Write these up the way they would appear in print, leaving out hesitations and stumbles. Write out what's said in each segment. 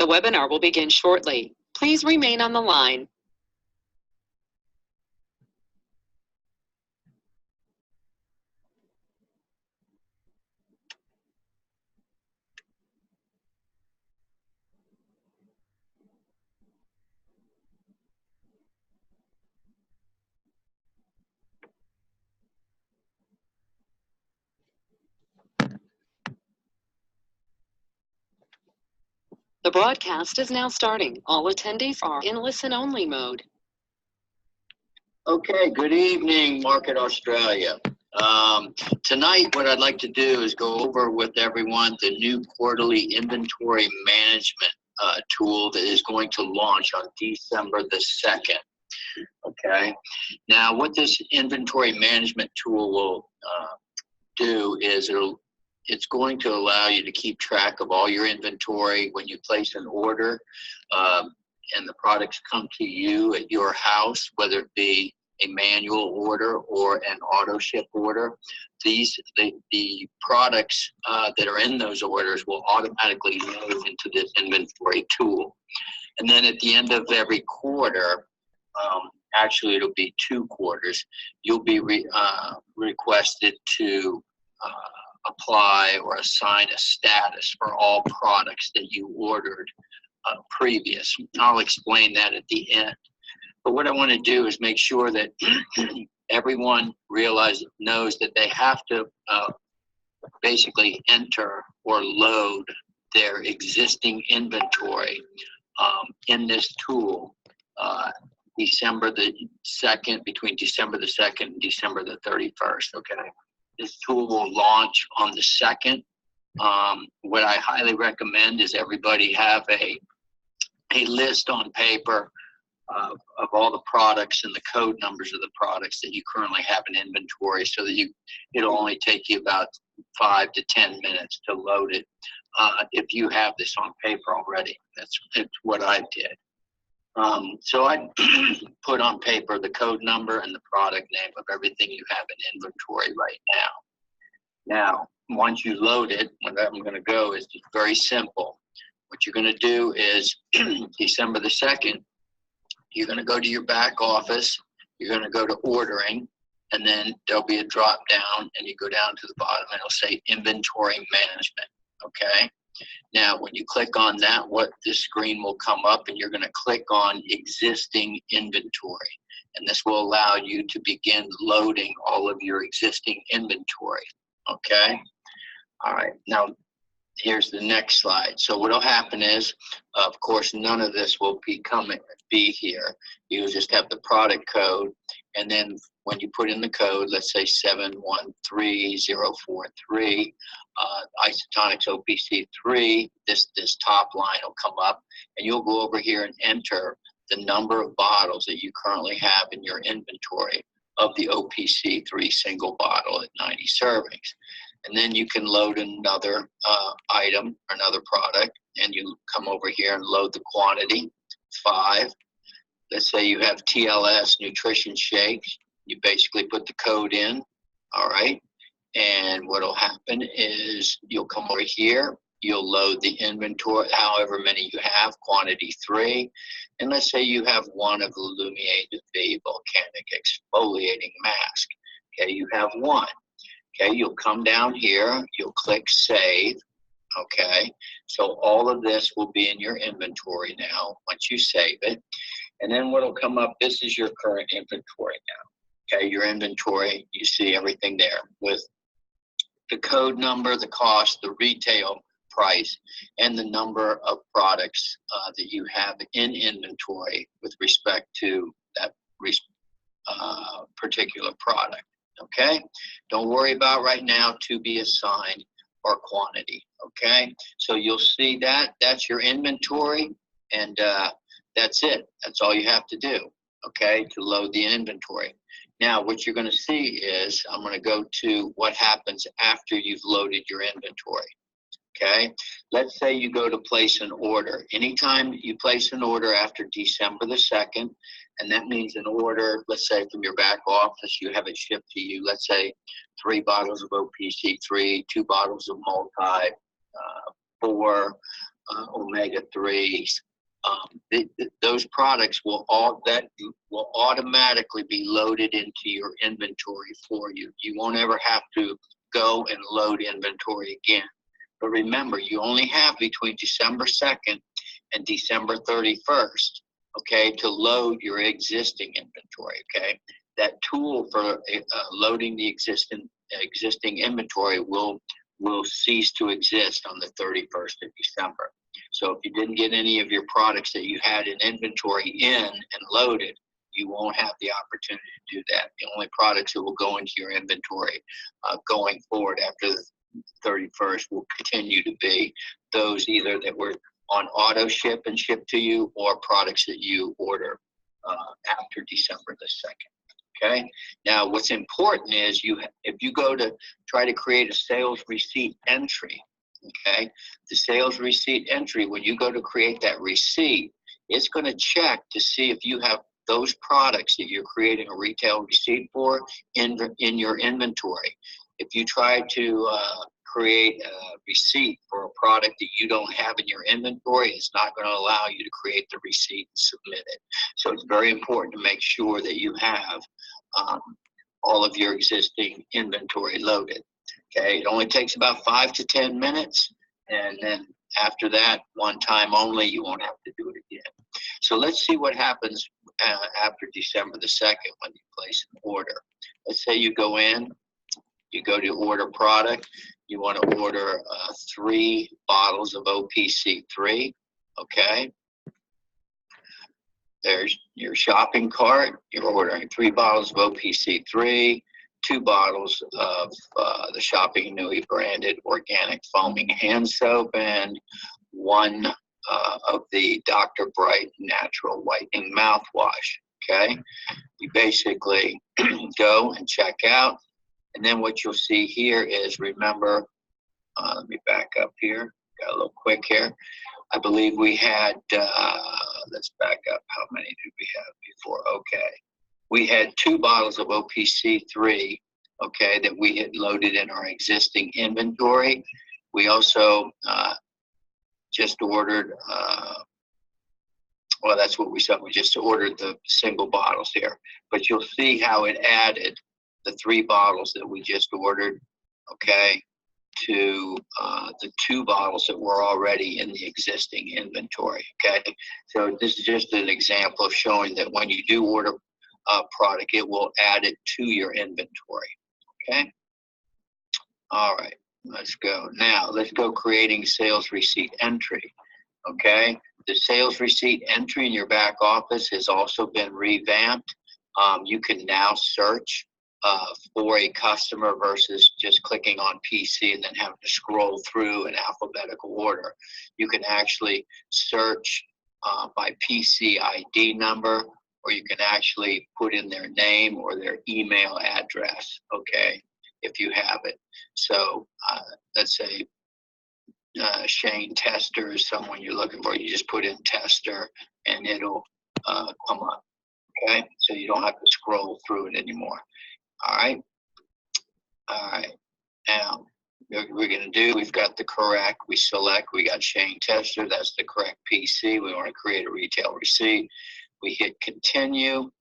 The webinar will begin shortly. Please remain on the line. The broadcast is now starting. All attendees are in listen-only mode. Okay, good evening, Market Australia. Tonight, what I'd like to do is go over with everyone the new quarterly inventory management tool that is going to launch on December the 2nd. Okay, now what this inventory management tool will do is it's going to allow you to keep track of all your inventory when you place an order and the products come to you at your house, whether it be a manual order or an auto ship order. The products that are in those orders will automatically load into this inventory tool. And then at the end of every quarter, actually it'll be 2 quarters, you'll be requested to apply or assign a status for all products that you ordered previous. I'll explain that at the end. But what I want to do is make sure that everyone knows that they have to basically enter or load their existing inventory in this tool December the 2nd, between December the 2nd and December the 31st, okay? This tool will launch on the 2nd. What I highly recommend is everybody have a list on paper of all the products and the code numbers of the products that you currently have in inventory, so that it'll only take you about 5 to 10 minutes to load it if you have this on paper already. That's what I did. So I put on paper the code number and the product name of everything you have in inventory right now. Now, once you load it, where I'm going to go is just very simple. What you're going to do is December the 2nd, you're going to go to your back office, you're going to go to ordering, and then there'll be a drop down, and you go down to the bottom, and it'll say inventory management, okay? Now, when you click on that, this screen will come up, and you're going to click on existing inventory. And this will allow you to begin loading all of your existing inventory, okay? All right, now here's the next slide. So what will happen is, of course, none of this will be here. You'll just have the product code, and then when you put in the code, let's say 713043, isotonics OPC3, this top line will come up, and you'll go over here and enter the number of bottles that you currently have in your inventory of the OPC3 single bottle at 90 servings. And then you can load another item, another product, and you come over here and load the quantity, 5. Let's say you have TLS nutrition shakes. You basically put the code in, all right? And what will happen is you'll come over here, you'll load the inventory, however many you have, quantity 3. And let's say you have one of the Lumiere de Vie volcanic exfoliating mask. Okay, you have 1. Okay, you'll come down here, you'll click save, okay? So all of this will be in your inventory now once you save it. And then what'll come up, this is your current inventory now. Okay, your inventory, you see everything there with the code number, the cost, the retail price, and the number of products that you have in inventory with respect to that particular product. Okay, don't worry about right now to be assigned or quantity. Okay, so you'll see that's your inventory, and that's it. That's all you have to do, okay, to load the inventory. Now, what you're going to see is I'm going to go to what happens after you've loaded your inventory. Okay, let's say you go to place an order. Anytime you place an order after December the 2nd, and that means an order, let's say from your back office, you have it shipped to you, let's say 3 bottles of OPC3, 2 bottles of multi, 4 omega-3s. Those products will automatically be loaded into your inventory for you. You won't ever have to go and load inventory again. But remember, you only have between December 2nd and December 31st, okay, to load your existing inventory, okay? That tool for loading the existing inventory will cease to exist on the 31st of December. So if you didn't get any of your products that you had in inventory in and loaded, you won't have the opportunity to do that. The only products that will go into your inventory going forward after the 31st will continue to be those either that were on auto ship and shipped to you, or products that you order after December the 2nd. Okay. Now, what's important is if you go to try to create a sales receipt entry, okay, the sales receipt entry, when you go to create that receipt, it's going to check to see if you have those products that you're creating a retail receipt for in your inventory. If you try to create a receipt for a product that you don't have in your inventory, it's not going to allow you to create the receipt and submit it. So it's very important to make sure that you have all of your existing inventory loaded. Okay, it only takes about 5 to 10 minutes, and then after that, one time only, you won't have to do it again. So let's see what happens after December the 2nd when you place an order. Let's say you go in, you go to order product, you want to order 3 bottles of OPC3, okay? There's your shopping cart. You're ordering 3 bottles of OPC3, 2 bottles of the Shopping Nui branded organic foaming hand soap, and 1 of the Dr. Bright natural whitening mouthwash, okay? You basically go and check out. And then what you'll see here is, remember, let me back up here. Got a little quick here. I believe we had, let's back up. How many did we have before? Okay. We had 2 bottles of OPC3, okay, that we had loaded in our existing inventory. We also just ordered, well, that's what we said. We just ordered the single bottles here. But you'll see how it added the 3 bottles that we just ordered, okay, to the 2 bottles that were already in the existing inventory, okay? So this is just an example of showing that when you do order a product, it will add it to your inventory, okay? All right, let's go. Now, let's go creating sales receipt entry, okay? The sales receipt entry in your back office has also been revamped. You can now search for a customer versus just clicking on PC and then having to scroll through an alphabetical order. You can actually search by PC ID number, or you can actually put in their name or their email address, okay, if you have it. So let's say Shane Tester is someone you're looking for. You just put in Tester and it'll come up, okay? So you don't have to scroll through it anymore. All right. Now, what we're going to do, we've got the correct, we got Shane Tester, that's the correct PC. We want to create a retail receipt. We hit continue.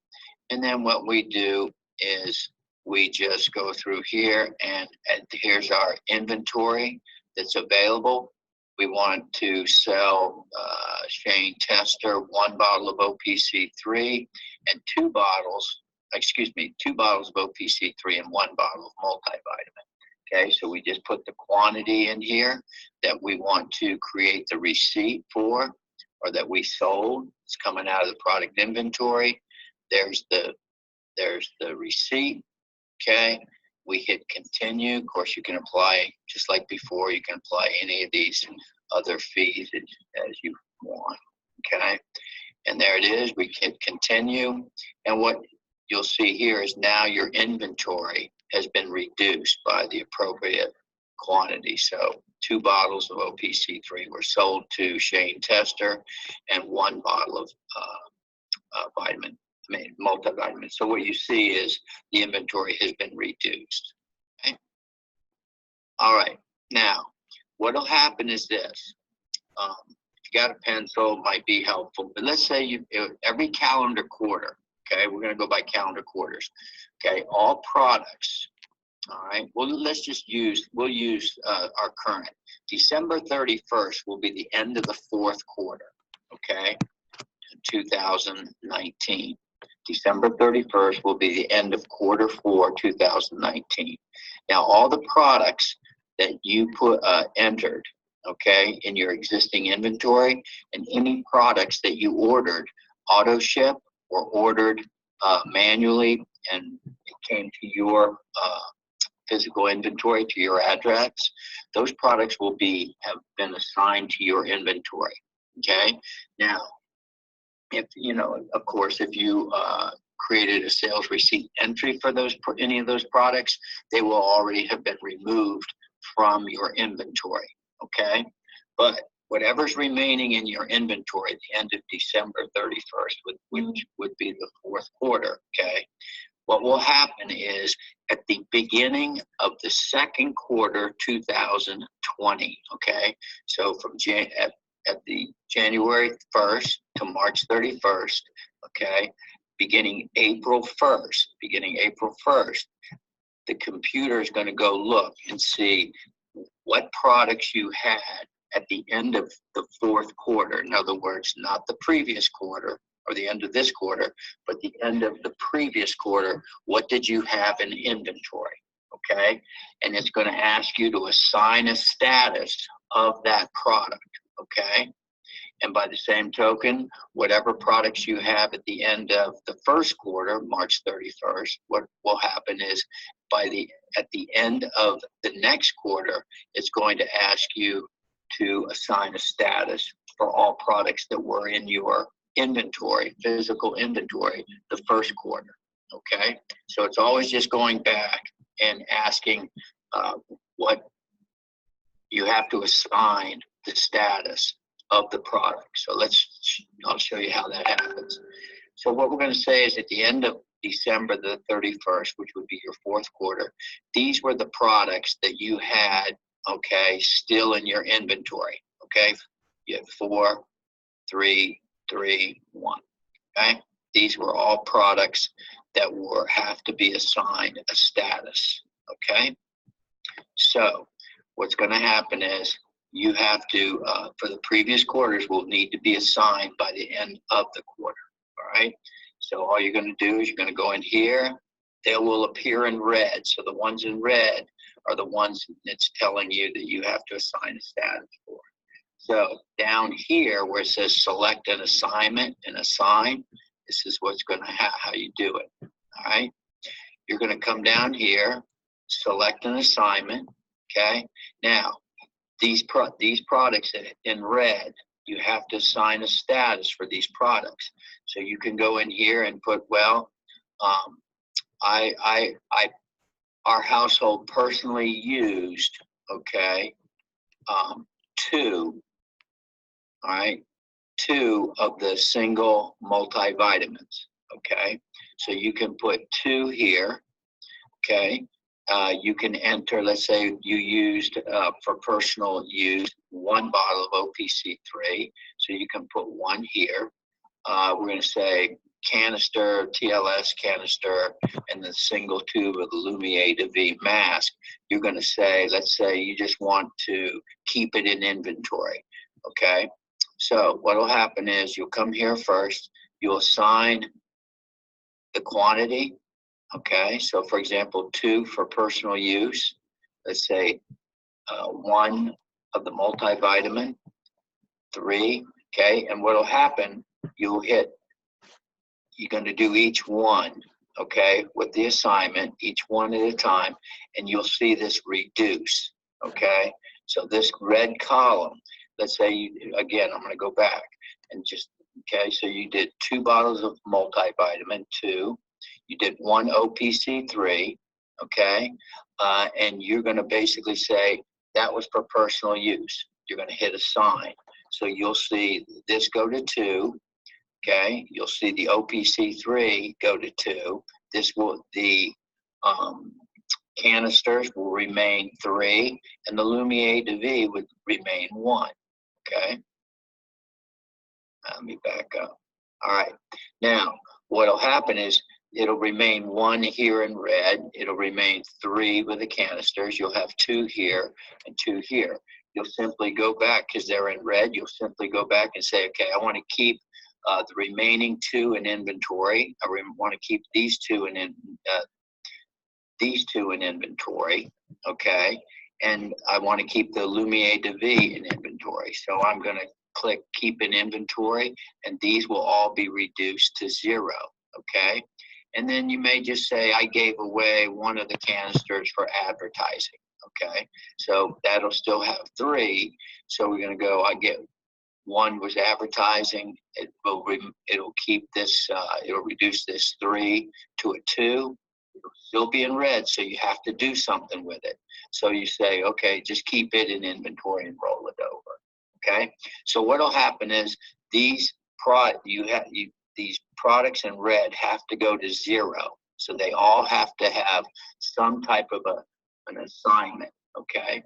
And then what we do is we just go through here, and here's our inventory that's available. We want to sell Shane Tester 1 bottle of OPC3 and 2 bottles of OPC3 and 1 bottle of multivitamin. Okay, so we just put the quantity in here that we want to create the receipt for, or that we sold. It's coming out of the product inventory. There's the receipt. Okay, we hit continue. Of course, you can apply, just like before, you can apply any of these other fees as you want. Okay, and there it is. We hit continue, and what you'll see here is now your inventory has been reduced by the appropriate quantity. So 2 bottles of OPC3 were sold to Shane Tester, and 1 bottle of multivitamin. So what you see is the inventory has been reduced. Okay? All right. Now, what will happen is this. If you got a pencil, it might be helpful. But let's say every calendar quarter, okay, we're going to go by calendar quarters, okay, all products, all right, well, we'll use our current. December 31st will be the end of the fourth quarter, okay, 2019. December 31st will be the end of quarter 4, 2019. Now, all the products that you entered, okay, in your existing inventory, and any products that you ordered auto ship or ordered manually, and it came to your physical inventory, to your address, those products have been assigned to your inventory. Okay. Now, if of course, if you created a sales receipt entry for any of those products, they will already have been removed from your inventory. Okay. But whatever's remaining in your inventory at the end of December 31st, which would be the fourth quarter. Okay. What will happen is at the beginning of the second quarter 2020, okay? So from at the January 1st to March 31st, okay? Beginning April 1st, the computer is going to go look and see what products you had at the end of the fourth quarter. In other words, not the previous quarter, or the end of this quarter, but the end of the previous quarter, what did you have in inventory, okay? And it's going to ask you to assign a status of that product, okay? And by the same token, whatever products you have at the end of the first quarter, March 31st, what will happen is at the end of the next quarter, it's going to ask you to assign a status for all products that were in your inventory, physical inventory, the first quarter, okay? So it's always just going back and asking what you have to assign the status of the product. So I'll show you how that happens. So what we're going to say is at the end of December the 31st, which would be your fourth quarter, these were the products that you had, okay, still in your inventory, okay? You have 4, 3, 3, 1, okay? These were all products that have to be assigned a status, okay? So what's going to happen is you have to, for the previous quarters, will need to be assigned by the end of the quarter, all right? So all you're going to do is you're going to go in here. They will appear in red. So the ones in red are the ones that's telling you that you have to assign a status for. So down here where it says select an assignment and assign, this is what's going to how you do it. All right. You're going to come down here, select an assignment. Okay. Now these products in red, you have to assign a status for these products. So you can go in here and put, well, our household personally used, okay, 2. All right, 2 of the single multivitamins, okay? So you can put 2 here, okay? You can enter, let's say you used, for personal use, 1 bottle of OPC3, so you can put 1 here. We're going to say canister, TLS canister, and the single tube of the Lumiere de Vie mask. You're going to say, let's say you just want to keep it in inventory, okay? So what will happen is you'll come here first, you'll assign the quantity, okay? So for example, 2 for personal use, let's say 1 of the multivitamin, 3, okay? And what will happen, you're going to do each one, okay, with the assignment, each one at a time, and you'll see this reduce, okay? So this red column, let's say again, I'm going to go back and just, okay, so you did 2 bottles of multivitamin, 2. You did 1 OPC3, okay? And you're going to basically say that was for personal use. You're going to hit assign. So you'll see this go to 2, okay? You'll see the OPC3 go to 2. The canisters will remain 3, and the Lumiere de Vie would remain 1. Okay, let me back up. All right, now what'll happen is it'll remain 1 here in red. It'll remain 3 with the canisters. You'll have 2 here and 2 here. You'll simply go back because they're in red. You'll simply go back and say, okay, I want to keep the remaining 2 in inventory. I want to keep these 2 in inventory, okay? And I want to keep the Lumiere de Vie in inventory. So I'm going to click keep in inventory, and these will all be reduced to 0, okay? And then you may just say, I gave away one of the canisters for advertising, okay? So that'll still have 3. So we're going to go, I get 1 was advertising. It'll keep this, it'll reduce this 3 to a 2. It'll still be in red, so you have to do something with it. So you say, okay, just keep it in inventory and roll it over. Okay. So what'll happen is these these products in red have to go to 0. So they all have to have some type of an assignment. Okay.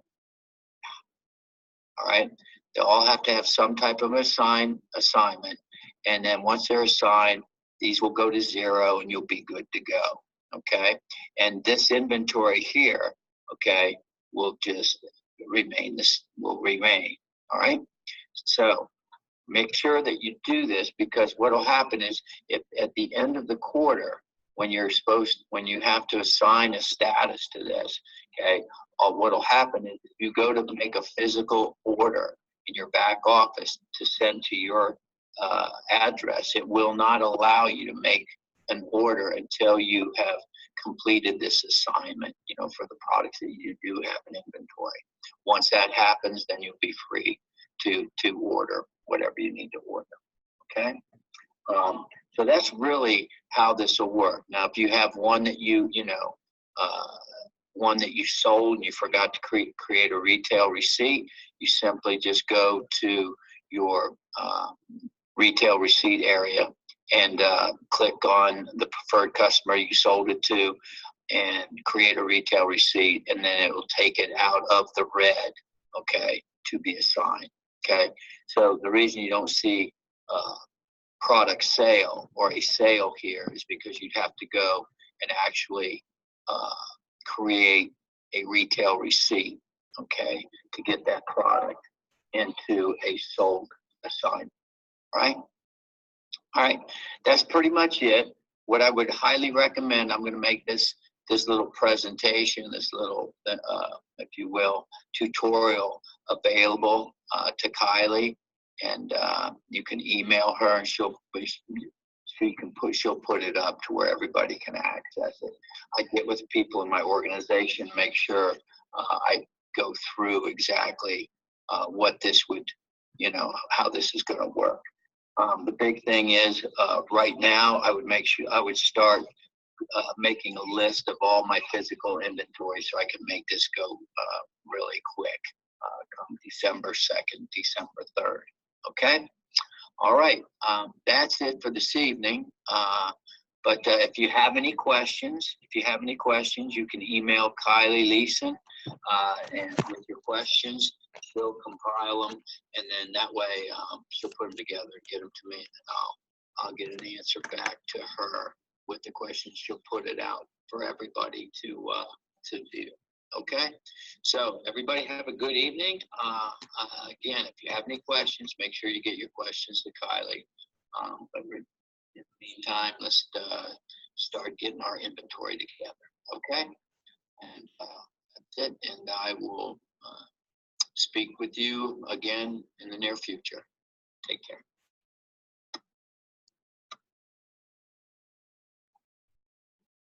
All right. They all have to have some type of assignment. And then once they're assigned, these will go to 0 and you'll be good to go. Okay. And this inventory here, okay, will just remain. All right. So make sure that you do this, because what will happen is if at the end of the quarter, when you have to assign a status to this, okay, what will happen is if you go to make a physical order in your back office to send to your address, it will not allow you to make an order until you have completed this assignment, for the products that you do have in inventory. Once that happens, then you'll be free to order whatever you need to order. Okay. So that's really how this will work. Now, if you have one that one that you sold and you forgot to create a retail receipt, you simply just go to your retail receipt area and click on the preferred customer you sold it to and create a retail receipt, and then it will take it out of the red, okay, to be assigned. Okay, so the reason you don't see product sale or a sale here is because you'd have to go and actually create a retail receipt, okay, to get that product into a sold assignment, right? All right, that's pretty much it. What I would highly recommend, I'm going to make this little presentation, this little, if you will, tutorial available to Kylie, and you can email her, and she'll put it up to where everybody can access it. I get with people in my organization, make sure I go through exactly what this would, how this is going to work. The big thing is right now, I would start making a list of all my physical inventory so I can make this go really quick come December 2nd, December 3rd. Okay? All right. That's it for this evening. But if you have any questions, you can email Kylie Leeson, and with your questions, she'll compile them, and then that way she'll put them together and get them to me, and I'll get an answer back to her with the questions. She'll put it out for everybody to view. Okay, so everybody have a good evening. Again, if you have any questions, make sure you get your questions to Kylie. But in the meantime, let's start getting our inventory together. Okay, and that's it. And I will speak with you again in the near future. Take care.